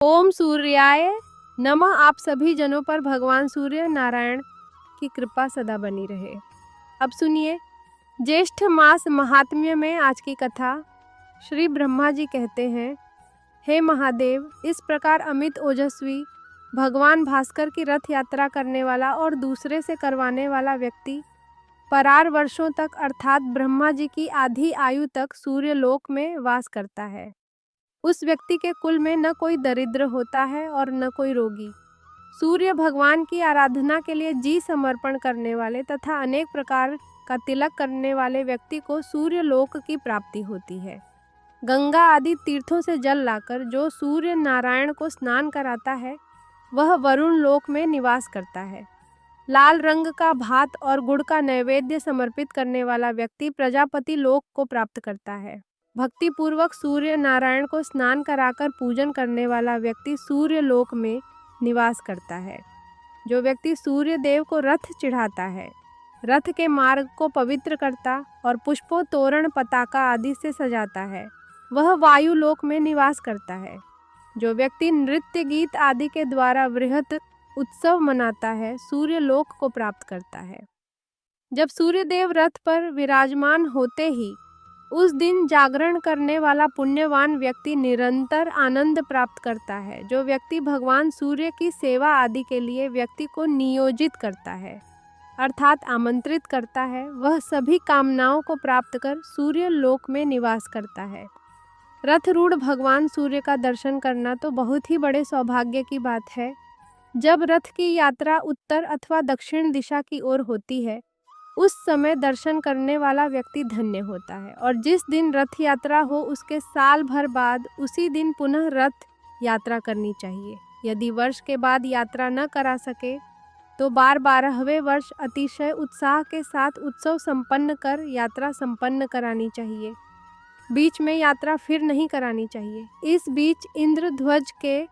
ओम सूर्याय नमः। आप सभी जनों पर भगवान सूर्य नारायण की कृपा सदा बनी रहे। अब सुनिए ज्येष्ठ मास महात्म्य में आज की कथा। श्री ब्रह्मा जी कहते हैं, हे महादेव, इस प्रकार अमित ओजस्वी भगवान भास्कर की रथ यात्रा करने वाला और दूसरे से करवाने वाला व्यक्ति परार वर्षों तक अर्थात ब्रह्मा जी की आधी आयु तक सूर्य लोक में वास करता है। उस व्यक्ति के कुल में न कोई दरिद्र होता है और न कोई रोगी। सूर्य भगवान की आराधना के लिए जी समर्पण करने वाले तथा अनेक प्रकार का तिलक करने वाले व्यक्ति को सूर्य लोक की प्राप्ति होती है। गंगा आदि तीर्थों से जल लाकर जो सूर्य नारायण को स्नान कराता है वह वरुण लोक में निवास करता है। लाल रंग का भात और गुड़ का नैवेद्य समर्पित करने वाला व्यक्ति प्रजापति लोक को प्राप्त करता है। भक्ति पूर्वक सूर्य नारायण को स्नान कराकर पूजन करने वाला व्यक्ति सूर्य लोक में निवास करता है। जो व्यक्ति सूर्य देव को रथ चढ़ाता है, रथ के मार्ग को पवित्र करता और पुष्पों, तोरण, पताका आदि से सजाता है, वह वायु लोक में निवास करता है। जो व्यक्ति नृत्य, गीत आदि के द्वारा वृहत उत्सव मनाता है, सूर्य लोक को प्राप्त करता है। जब सूर्य देव रथ पर विराजमान होते ही उस दिन जागरण करने वाला पुण्यवान व्यक्ति निरंतर आनंद प्राप्त करता है। जो व्यक्ति भगवान सूर्य की सेवा आदि के लिए व्यक्ति को नियोजित करता है अर्थात आमंत्रित करता है, वह सभी कामनाओं को प्राप्त कर सूर्य लोक में निवास करता है। रथरूढ़ भगवान सूर्य का दर्शन करना तो बहुत ही बड़े सौभाग्य की बात है। जब रथ की यात्रा उत्तर अथवा दक्षिण दिशा की ओर होती है, उस समय दर्शन करने वाला व्यक्ति धन्य होता है। और जिस दिन रथ यात्रा हो उसके साल भर बाद उसी दिन पुनः रथ यात्रा करनी चाहिए। यदि वर्ष के बाद यात्रा न करा सके तो 12वें वर्ष अतिशय उत्साह के साथ उत्सव संपन्न कर यात्रा संपन्न करानी चाहिए। बीच में यात्रा फिर नहीं करानी चाहिए। इस बीच इंद्रध्वज के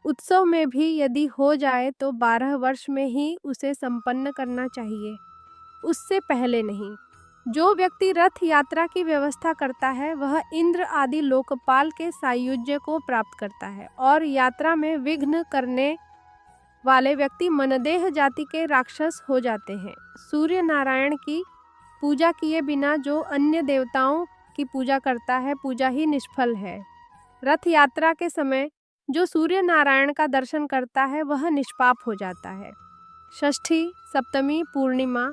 उत्सव में भी यदि हो जाए तो 12 वर्ष में ही उसे संपन्न करना चाहिए, उससे पहले नहीं। जो व्यक्ति रथ यात्रा की व्यवस्था करता है वह इंद्र आदि लोकपाल के सायुज्य को प्राप्त करता है और यात्रा में विघ्न करने वाले व्यक्ति मनदेह जाति के राक्षस हो जाते हैं। सूर्य नारायण की पूजा किए बिना जो अन्य देवताओं की पूजा करता है, पूजा ही निष्फल है। रथ यात्रा के समय जो सूर्य नारायण का दर्शन करता है वह निष्पाप हो जाता है। षष्ठी, सप्तमी, पूर्णिमा,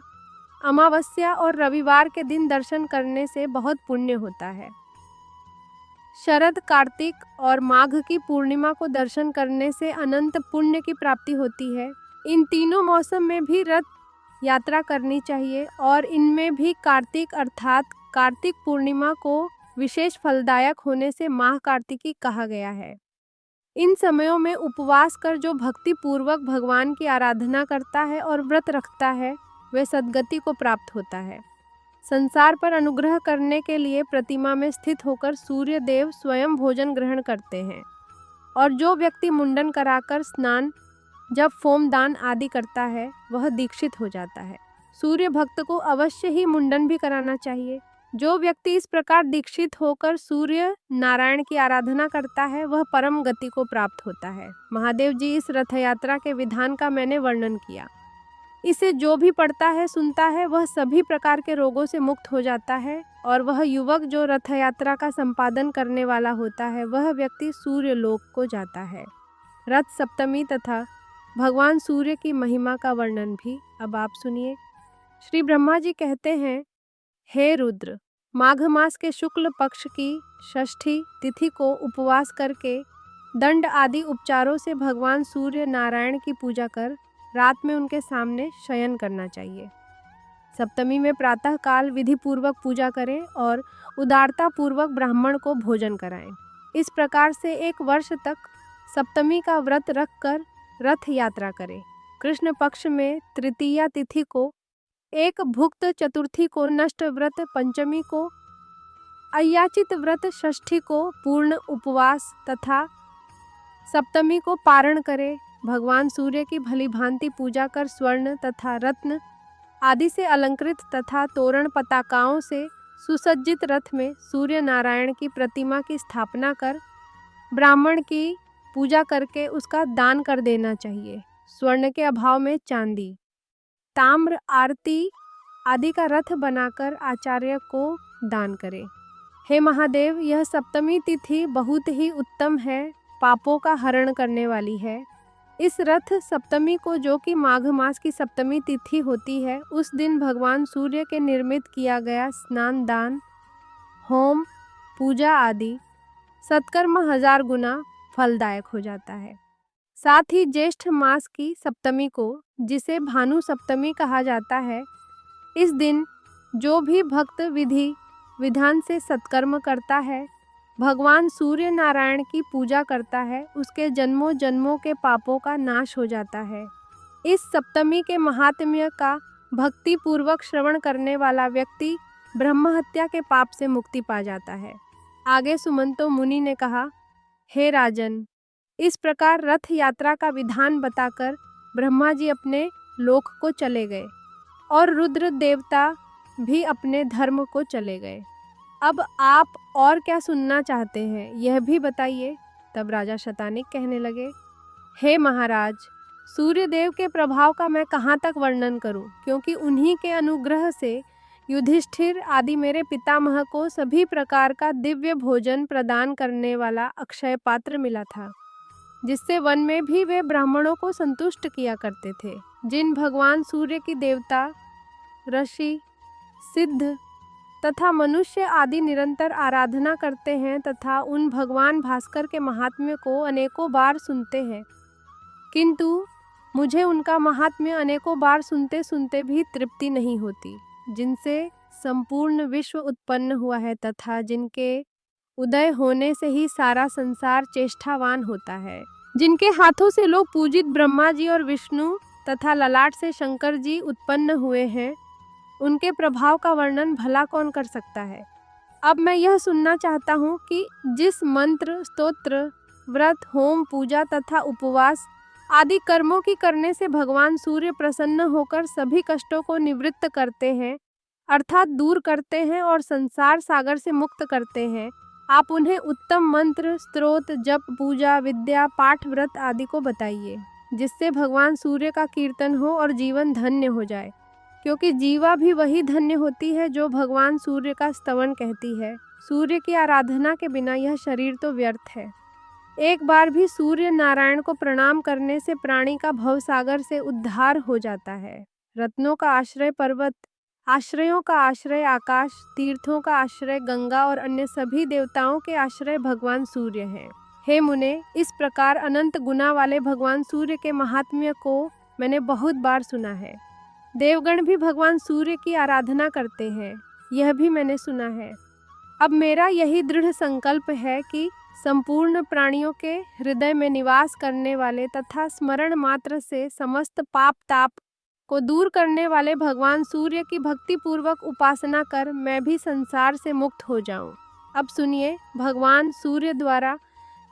अमावस्या और रविवार के दिन दर्शन करने से बहुत पुण्य होता है। शरद, कार्तिक और माघ की पूर्णिमा को दर्शन करने से अनंत पुण्य की प्राप्ति होती है। इन तीनों मौसम में भी रथ यात्रा करनी चाहिए और इनमें भी कार्तिक अर्थात कार्तिक पूर्णिमा को विशेष फलदायक होने से माह कार्तिकी कहा गया है। इन समयों में उपवास कर जो भक्ति पूर्वक भगवान की आराधना करता है और व्रत रखता है वे सद्गति को प्राप्त होता है। संसार पर अनुग्रह करने के लिए प्रतिमा में स्थित होकर सूर्य देव स्वयं भोजन ग्रहण करते हैं। और जो व्यक्ति मुंडन कराकर स्नान, जब फोमदान आदि करता है वह दीक्षित हो जाता है। सूर्य भक्त को अवश्य ही मुंडन भी कराना चाहिए। जो व्यक्ति इस प्रकार दीक्षित होकर सूर्य नारायण की आराधना करता है वह परम गति को प्राप्त होता है। महादेव जी, इस रथ यात्रा के विधान का मैंने वर्णन किया। इसे जो भी पढ़ता है, सुनता है, वह सभी प्रकार के रोगों से मुक्त हो जाता है और वह युवक जो रथ यात्रा का संपादन करने वाला होता है वह व्यक्ति सूर्य लोक को जाता है। रथ सप्तमी तथा भगवान सूर्य की महिमा का वर्णन भी अब आप सुनिए। श्री ब्रह्मा जी कहते हैं, हे रुद्र, माघ मास के शुक्ल पक्ष की षष्ठी तिथि को उपवास करके दंड आदि उपचारों से भगवान सूर्य नारायण की पूजा कर रात में उनके सामने शयन करना चाहिए। सप्तमी में प्रातः काल विधि पूर्वक पूजा करें और उदारता पूर्वक ब्राह्मण को भोजन कराएं। इस प्रकार से 1 वर्ष तक सप्तमी का व्रत रख कर रथ यात्रा करें। कृष्ण पक्ष में तृतीया तिथि को, एक भुक्त चतुर्थी को नष्ट व्रत, पंचमी को अयाचित व्रत, षष्ठी को पूर्ण उपवास तथा सप्तमी को पारण करें। भगवान सूर्य की भली भांति पूजा कर स्वर्ण तथा रत्न आदि से अलंकृत तथा तोरण पताकाओं से सुसज्जित रथ में सूर्य नारायण की प्रतिमा की स्थापना कर ब्राह्मण की पूजा करके उसका दान कर देना चाहिए। स्वर्ण के अभाव में चांदी, ताम्र, आरती आदि का रथ बनाकर आचार्य को दान करें। हे महादेव, यह सप्तमी तिथि बहुत ही उत्तम है, पापों का हरण करने वाली है। इस रथ सप्तमी को, जो कि माघ मास की सप्तमी तिथि होती है, उस दिन भगवान सूर्य के निर्मित किया गया स्नान, दान, होम, पूजा आदि सत्कर्म 1000 गुना फलदायक हो जाता है। साथ ही ज्येष्ठ मास की सप्तमी को, जिसे भानु सप्तमी कहा जाता है, इस दिन जो भी भक्त विधि विधान से सत्कर्म करता है, भगवान सूर्य नारायण की पूजा करता है, उसके जन्मों जन्मों के पापों का नाश हो जाता है। इस सप्तमी के महात्म्य का भक्ति पूर्वक श्रवण करने वाला व्यक्ति ब्रह्म हत्या के पाप से मुक्ति पा जाता है। आगे सुमंतो मुनि ने कहा, हे राजन, इस प्रकार रथ यात्रा का विधान बताकर ब्रह्मा जी अपने लोक को चले गए और रुद्र देवता भी अपने धर्म को चले गए। अब आप और क्या सुनना चाहते हैं, यह भी बताइए। तब राजा शतानिक कहने लगे, हे महाराज, सूर्यदेव के प्रभाव का मैं कहाँ तक वर्णन करूं, क्योंकि उन्हीं के अनुग्रह से युधिष्ठिर आदि मेरे पितामह को सभी प्रकार का दिव्य भोजन प्रदान करने वाला अक्षय पात्र मिला था, जिससे वन में भी वे ब्राह्मणों को संतुष्ट किया करते थे। जिन भगवान सूर्य की देवता, ऋषि, सिद्ध तथा मनुष्य आदि निरंतर आराधना करते हैं तथा उन भगवान भास्कर के महात्म्य को अनेकों बार सुनते हैं, किंतु मुझे उनका महात्म्य अनेकों बार सुनते सुनते भी तृप्ति नहीं होती, जिनसे संपूर्ण विश्व उत्पन्न हुआ है तथा जिनके उदय होने से ही सारा संसार चेष्टावान होता है, जिनके हाथों से लोग पूजित ब्रह्मा जी और विष्णु तथा ललाट से शंकर जी उत्पन्न हुए हैं, उनके प्रभाव का वर्णन भला कौन कर सकता है। अब मैं यह सुनना चाहता हूँ कि जिस मंत्र, स्तोत्र, व्रत, होम, पूजा तथा उपवास आदि कर्मों की करने से भगवान सूर्य प्रसन्न होकर सभी कष्टों को निवृत्त करते हैं, अर्थात दूर करते हैं और संसार सागर से मुक्त करते हैं, आप उन्हें उत्तम मंत्र, स्तोत्र, जप, पूजा, विद्या, पाठ, व्रत आदि को बताइए, जिससे भगवान सूर्य का कीर्तन हो और जीवन धन्य हो जाए, क्योंकि जीवा भी वही धन्य होती है जो भगवान सूर्य का स्तवन कहती है। सूर्य की आराधना के बिना यह शरीर तो व्यर्थ है। एक बार भी सूर्य नारायण को प्रणाम करने से प्राणी का भवसागर से उद्धार हो जाता है। रत्नों का आश्रय पर्वत, आश्रयों का आश्रय आकाश, तीर्थों का आश्रय गंगा और अन्य सभी देवताओं के आश्रय भगवान सूर्य हैं। हे मुने, इस प्रकार अनंत गुना वाले भगवान सूर्य के महात्म्य को मैंने बहुत बार सुना है। देवगण भी भगवान सूर्य की आराधना करते हैं, यह भी मैंने सुना है। अब मेरा यही दृढ़ संकल्प है कि संपूर्ण प्राणियों के हृदय में निवास करने वाले तथा स्मरण मात्र से समस्त पाप ताप को दूर करने वाले भगवान सूर्य की भक्ति पूर्वक उपासना कर मैं भी संसार से मुक्त हो जाऊं। अब सुनिए भगवान सूर्य द्वारा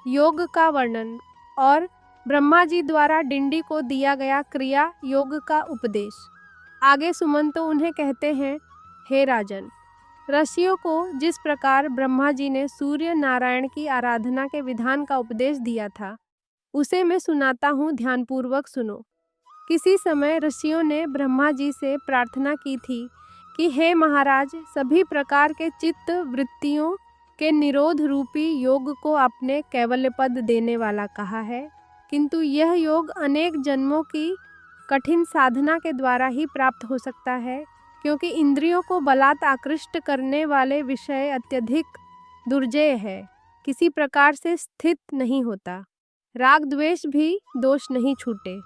योग का वर्णन और ब्रह्मा जी द्वारा डिंडी को दिया गया क्रिया योग का उपदेश। आगे सुमंतो उन्हें कहते हैं, हे राजन, ऋषियों को जिस प्रकार ब्रह्मा जी ने सूर्य नारायण की आराधना के विधान का उपदेश दिया था, उसे मैं सुनाता हूँ, ध्यानपूर्वक सुनो। किसी समय ऋषियों ने ब्रह्मा जी से प्रार्थना की थी कि हे महाराज, सभी प्रकार के चित्त वृत्तियों के निरोध रूपी योग को आपने कैवल्य पद देने वाला कहा है, किंतु यह योग अनेक जन्मों की कठिन साधना के द्वारा ही प्राप्त हो सकता है, क्योंकि इंद्रियों को बलात् आकृष्ट करने वाले विषय अत्यधिक दुर्जय है, किसी प्रकार से स्थित नहीं होता, राग द्वेष भी दोष नहीं छूटे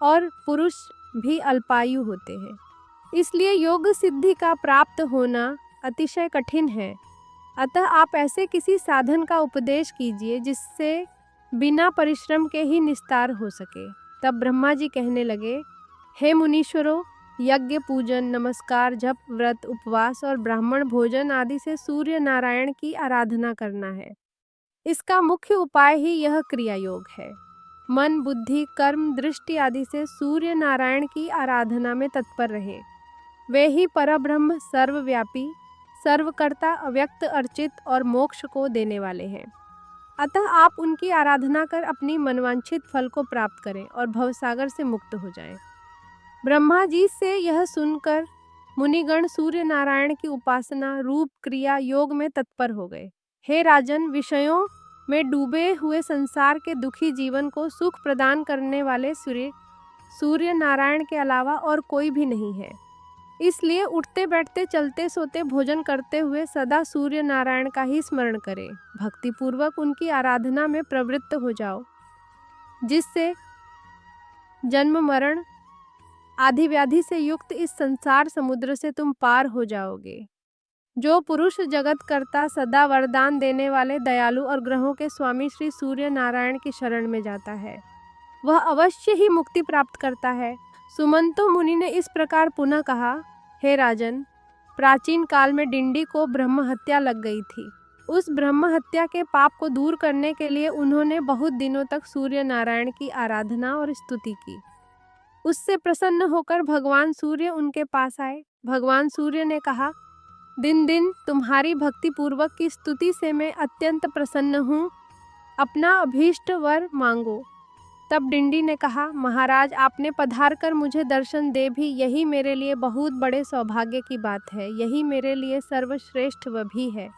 और पुरुष भी अल्पायु होते हैं। इसलिए योग सिद्धि का प्राप्त होना अतिशय कठिन है। अतः आप ऐसे किसी साधन का उपदेश कीजिए जिससे बिना परिश्रम के ही निस्तार हो सके। तब ब्रह्मा जी कहने लगे, हे मुनीश्वरों, यज्ञ, पूजन, नमस्कार, जप, व्रत, उपवास और ब्राह्मण भोजन आदि से सूर्य नारायण की आराधना करना है। इसका मुख्य उपाय ही यह क्रिया योग है। मन, बुद्धि, कर्म, दृष्टि आदि से सूर्य नारायण की आराधना में तत्पर रहे। वे ही परब्रह्म, सर्वव्यापी, सर्वकर्ता, अव्यक्त, अर्चित और मोक्ष को देने वाले हैं। अतः आप उनकी आराधना कर अपनी मनवांछित फल को प्राप्त करें और भवसागर से मुक्त हो जाएं। ब्रह्मा जी से यह सुनकर मुनिगण सूर्य नारायण की उपासना, रूप, क्रिया, योग में तत्पर हो गए। हे राजन, विषयों में डूबे हुए संसार के दुखी जीवन को सुख प्रदान करने वाले सूर्य नारायण के अलावा और कोई भी नहीं है। इसलिए उठते बैठते, चलते सोते, भोजन करते हुए सदा सूर्य नारायण का ही स्मरण करें। भक्ति पूर्वक उनकी आराधना में प्रवृत्त हो जाओ, जिससे जन्म मरण आदि व्याधि से युक्त इस संसार समुद्र से तुम पार हो जाओगे। जो पुरुष जगत कर्ता, सदा वरदान देने वाले, दयालु और ग्रहों के स्वामी श्री सूर्य नारायण की शरण में जाता है, वह अवश्य ही मुक्ति प्राप्त करता है। सुमंतो मुनि ने इस प्रकार पुनः कहा, हे राजन, प्राचीन काल में डिंडी को ब्रह्म हत्या लग गई थी। उस ब्रह्म हत्या के पाप को दूर करने के लिए उन्होंने बहुत दिनों तक सूर्य नारायण की आराधना और स्तुति की। उससे प्रसन्न होकर भगवान सूर्य उनके पास आए। भगवान सूर्य ने कहा, दिन दिन तुम्हारी भक्ति पूर्वक की स्तुति से मैं अत्यंत प्रसन्न हूँ, अपना अभीष्ट वर मांगो। तब डिंडी ने कहा, महाराज, आपने पधार कर मुझे दर्शन दे भी यही मेरे लिए बहुत बड़े सौभाग्य की बात है। यही मेरे लिए सर्वश्रेष्ठ वह भी है।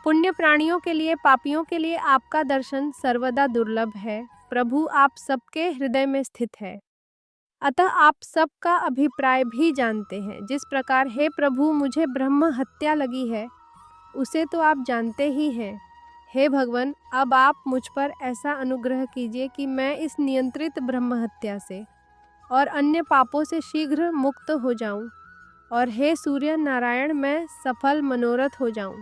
पुण्य प्राणियों के लिए, पापियों के लिए आपका दर्शन सर्वदा दुर्लभ है। प्रभु, आप सबके हृदय में स्थित है, अतः आप सबका अभिप्राय भी जानते हैं। जिस प्रकार हे प्रभु मुझे ब्रह्म हत्या लगी है, उसे तो आप जानते ही हैं। हे भगवान, अब आप मुझ पर ऐसा अनुग्रह कीजिए कि मैं इस नियंत्रित ब्रह्म हत्या से और अन्य पापों से शीघ्र मुक्त हो जाऊं, और हे सूर्य नारायण, मैं सफल मनोरथ हो जाऊं।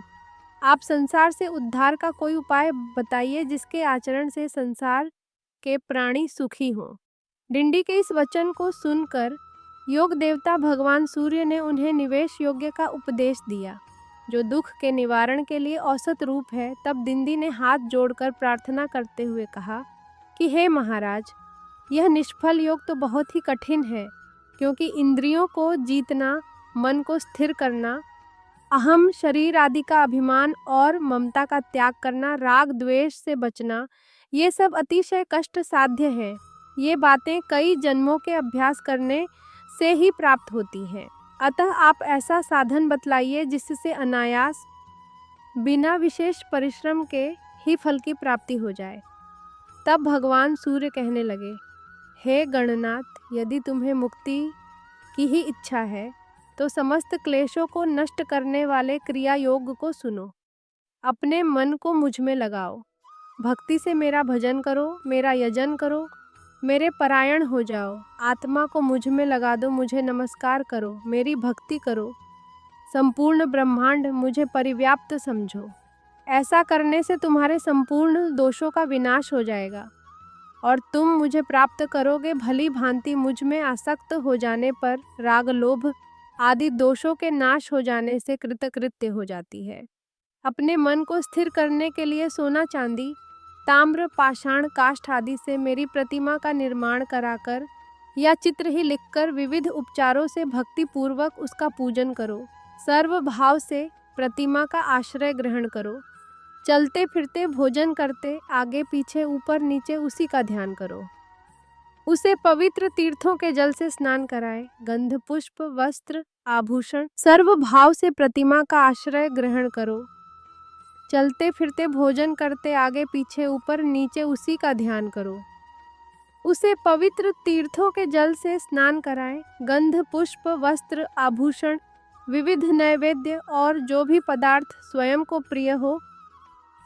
आप संसार से उद्धार का कोई उपाय बताइए, जिसके आचरण से संसार के प्राणी सुखी हों। डिंडी के इस वचन को सुनकर योग देवता भगवान सूर्य ने उन्हें निवेश योग्य का उपदेश दिया, जो दुख के निवारण के लिए औसत रूप है। तब डिंडी ने हाथ जोड़कर प्रार्थना करते हुए कहा कि हे महाराज, यह निष्फल योग तो बहुत ही कठिन है, क्योंकि इंद्रियों को जीतना, मन को स्थिर करना, अहम शरीर आदि का अभिमान और ममता का त्याग करना, राग द्वेष से बचना, ये सब अतिशय कष्ट साध्य है। ये बातें कई जन्मों के अभ्यास करने से ही प्राप्त होती हैं। अतः आप ऐसा साधन बतलाइए जिससे अनायास, बिना विशेष परिश्रम के ही फल की प्राप्ति हो जाए। तब भगवान सूर्य कहने लगे, हे गणनाथ, यदि तुम्हें मुक्ति की ही इच्छा है तो समस्त क्लेशों को नष्ट करने वाले क्रिया योग को सुनो। अपने मन को मुझ में लगाओ, भक्ति से मेरा भजन करो, मेरा यजन करो, मेरे परायण हो जाओ। आत्मा को मुझ में लगा दो, मुझे नमस्कार करो, मेरी भक्ति करो, संपूर्ण ब्रह्मांड मुझे परिव्याप्त समझो। ऐसा करने से तुम्हारे संपूर्ण दोषों का विनाश हो जाएगा और तुम मुझे प्राप्त करोगे। भली भांति मुझ में आसक्त हो जाने पर राग, लोभ आदि दोषों के नाश हो जाने से कृतकृत्य हो जाती है। अपने मन को स्थिर करने के लिए सोना, चांदी, ताम्र, पाषाण, काष्ठ आदि से मेरी प्रतिमा का निर्माण कराकर या चित्र ही लिखकर विविध उपचारों से भक्ति पूर्वक उसका पूजन करो। सर्व भाव से प्रतिमा का आश्रय ग्रहण करो। चलते फिरते, भोजन करते, आगे पीछे, ऊपर नीचे उसी का ध्यान करो। उसे पवित्र तीर्थों के जल से स्नान कराए। गंध, पुष्प, वस्त्र, आभूषण, सर्व भाव से प्रतिमा का आश्रय ग्रहण करो। चलते फिरते, भोजन करते, आगे पीछे, ऊपर नीचे उसी का ध्यान करो। उसे पवित्र तीर्थों के जल से स्नान कराएं। गंध, पुष्प, वस्त्र, आभूषण, विविध नैवेद्य और जो भी पदार्थ स्वयं को प्रिय हो,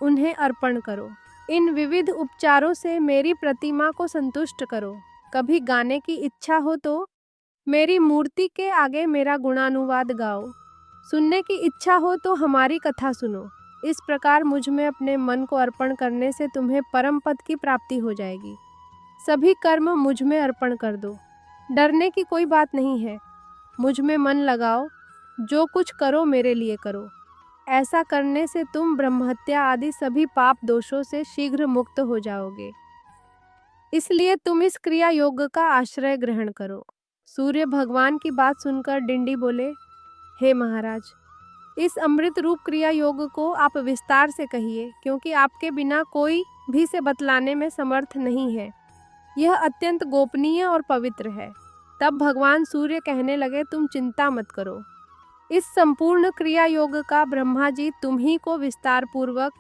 उन्हें अर्पण करो। इन विविध उपचारों से मेरी प्रतिमा को संतुष्ट करो। कभी गाने की इच्छा हो तो मेरी मूर्ति के आगे मेरा गुणानुवाद गाओ। सुनने की इच्छा हो तो हमारी कथा सुनो। इस प्रकार मुझ में अपने मन को अर्पण करने से तुम्हें परम पद की प्राप्ति हो जाएगी। सभी कर्म मुझ में अर्पण कर दो। डरने की कोई बात नहीं है। मुझ में मन लगाओ, जो कुछ करो मेरे लिए करो। ऐसा करने से तुम ब्रह्महत्या आदि सभी पाप दोषों से शीघ्र मुक्त हो जाओगे। इसलिए तुम इस क्रिया योग का आश्रय ग्रहण करो। सूर्य भगवान की बात सुनकर डिंडी बोले, हे महाराज, इस अमृत रूप क्रिया योग को आप विस्तार से कहिए, क्योंकि आपके बिना कोई भी से बतलाने में समर्थ नहीं है। यह अत्यंत गोपनीय और पवित्र है। तब भगवान सूर्य कहने लगे, तुम चिंता मत करो। इस संपूर्ण क्रिया योग का ब्रह्मा जी तुम ही को विस्तार पूर्वक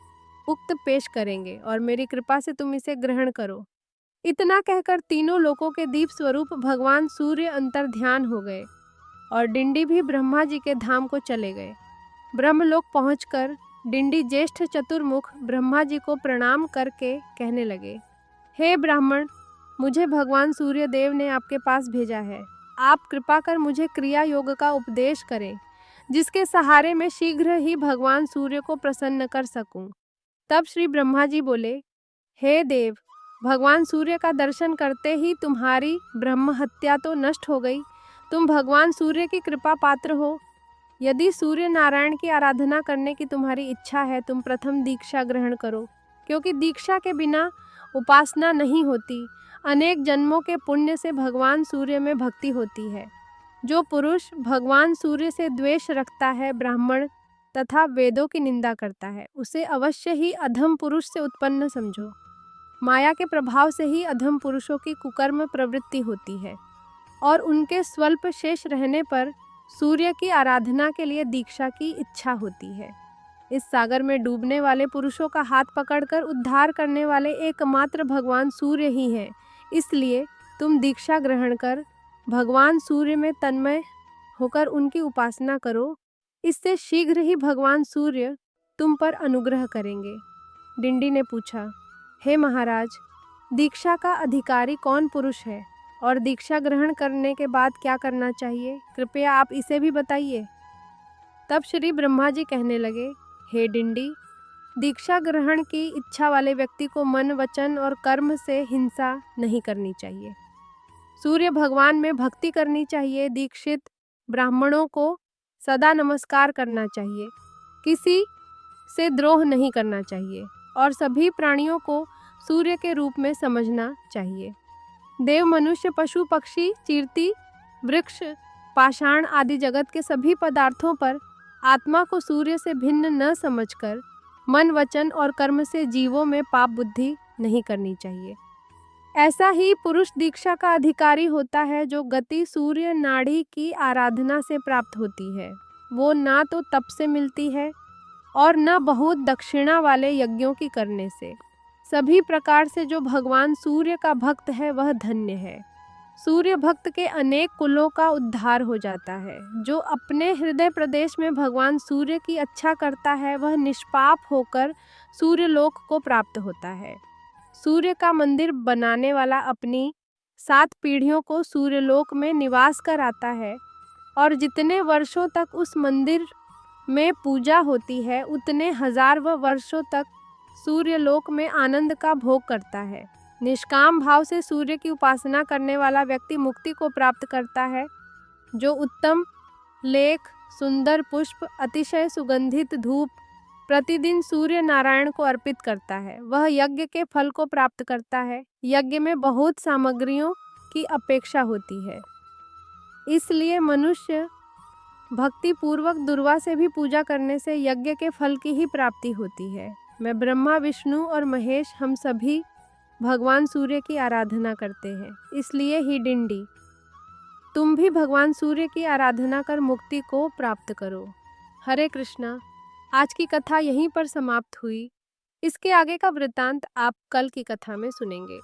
उक्त पेश करेंगे और मेरी कृपा से तुम इसे ग्रहण करो। इतना कहकर तीनों लोकों के दीप स्वरूप भगवान सूर्य अंतर ध्यान हो गए और डिंडी भी ब्रह्मा जी के धाम को चले गए। ब्रह्मलोक पहुंचकर डिंडी ज्येष्ठ चतुर्मुख ब्रह्मा जी को प्रणाम करके कहने लगे, हे ब्राह्मण, मुझे भगवान सूर्य देव ने आपके पास भेजा है। आप कृपा कर मुझे क्रिया योग का उपदेश करें, जिसके सहारे मैं शीघ्र ही भगवान सूर्य को प्रसन्न कर सकूं। तब श्री ब्रह्मा जी बोले, हे देव, भगवान सूर्य का दर्शन करते ही तुम्हारी ब्रह्म हत्या तो नष्ट हो गई। तुम भगवान सूर्य की कृपा पात्र हो। यदि सूर्य नारायण की आराधना करने की तुम्हारी इच्छा है, तुम प्रथम दीक्षा ग्रहण करो, क्योंकि दीक्षा के बिना उपासना नहीं होती। अनेक जन्मों के पुण्य से भगवान सूर्य में भक्ति होती है। जो पुरुष भगवान सूर्य से द्वेष रखता है, ब्राह्मण तथा वेदों की निंदा करता है, उसे अवश्य ही अधम पुरुष से उत्पन्न समझो। माया के प्रभाव से ही अधम पुरुषों की कुकर्म प्रवृत्ति होती है और उनके स्वल्प शेष रहने पर सूर्य की आराधना के लिए दीक्षा की इच्छा होती है। इस सागर में डूबने वाले पुरुषों का हाथ पकड़कर उद्धार करने वाले एकमात्र भगवान सूर्य ही हैं। इसलिए तुम दीक्षा ग्रहण कर भगवान सूर्य में तन्मय होकर उनकी उपासना करो। इससे शीघ्र ही भगवान सूर्य तुम पर अनुग्रह करेंगे। डिंडी ने पूछा, हे महाराज, दीक्षा का अधिकारी कौन पुरुष है और दीक्षा ग्रहण करने के बाद क्या करना चाहिए? कृपया आप इसे भी बताइए। तब श्री ब्रह्मा जी कहने लगे, हे डिंडी, दीक्षा ग्रहण की इच्छा वाले व्यक्ति को मन, वचन और कर्म से हिंसा नहीं करनी चाहिए। सूर्य भगवान में भक्ति करनी चाहिए। दीक्षित ब्राह्मणों को सदा नमस्कार करना चाहिए। किसी से द्रोह नहीं करना चाहिए और सभी प्राणियों को सूर्य के रूप में समझना चाहिए। देव, मनुष्य, पशु, पक्षी, चीरती, वृक्ष, पाषाण आदि जगत के सभी पदार्थों पर आत्मा को सूर्य से भिन्न न समझकर मन, वचन और कर्म से जीवों में पाप बुद्धि नहीं करनी चाहिए। ऐसा ही पुरुष दीक्षा का अधिकारी होता है जो गति सूर्य नाड़ी की आराधना से प्राप्त होती है। वो ना तो तप से मिलती है और न बहुत दक्षिणा वाले यज्ञों की करने से। सभी प्रकार से जो भगवान सूर्य का भक्त है वह धन्य है। सूर्य भक्त के अनेक कुलों का उद्धार हो जाता है। जो अपने हृदय प्रदेश में भगवान सूर्य की अच्छा करता है वह निष्पाप होकर सूर्यलोक को प्राप्त होता है। सूर्य का मंदिर बनाने वाला अपनी 7 पीढ़ियों को सूर्यलोक में निवास कराता है और जितने वर्षों तक उस मंदिर में पूजा होती है उतने हजारों वर्षों तक सूर्यलोक में आनंद का भोग करता है। निष्काम भाव से सूर्य की उपासना करने वाला व्यक्ति मुक्ति को प्राप्त करता है। जो उत्तम लेख, सुंदर पुष्प, अतिशय सुगंधित धूप प्रतिदिन सूर्य नारायण को अर्पित करता है, वह यज्ञ के फल को प्राप्त करता है। यज्ञ में बहुत सामग्रियों की अपेक्षा होती है, इसलिए मनुष्य भक्ति पूर्वक दुर्वा से भी पूजा करने से यज्ञ के फल की ही प्राप्ति होती है। मैं ब्रह्मा, विष्णु और महेश हम सभी भगवान सूर्य की आराधना करते हैं। इसलिए ही डिंडी, तुम भी भगवान सूर्य की आराधना कर मुक्ति को प्राप्त करो। हरे कृष्णा। आज की कथा यहीं पर समाप्त हुई। इसके आगे का वृत्तांत आप कल की कथा में सुनेंगे।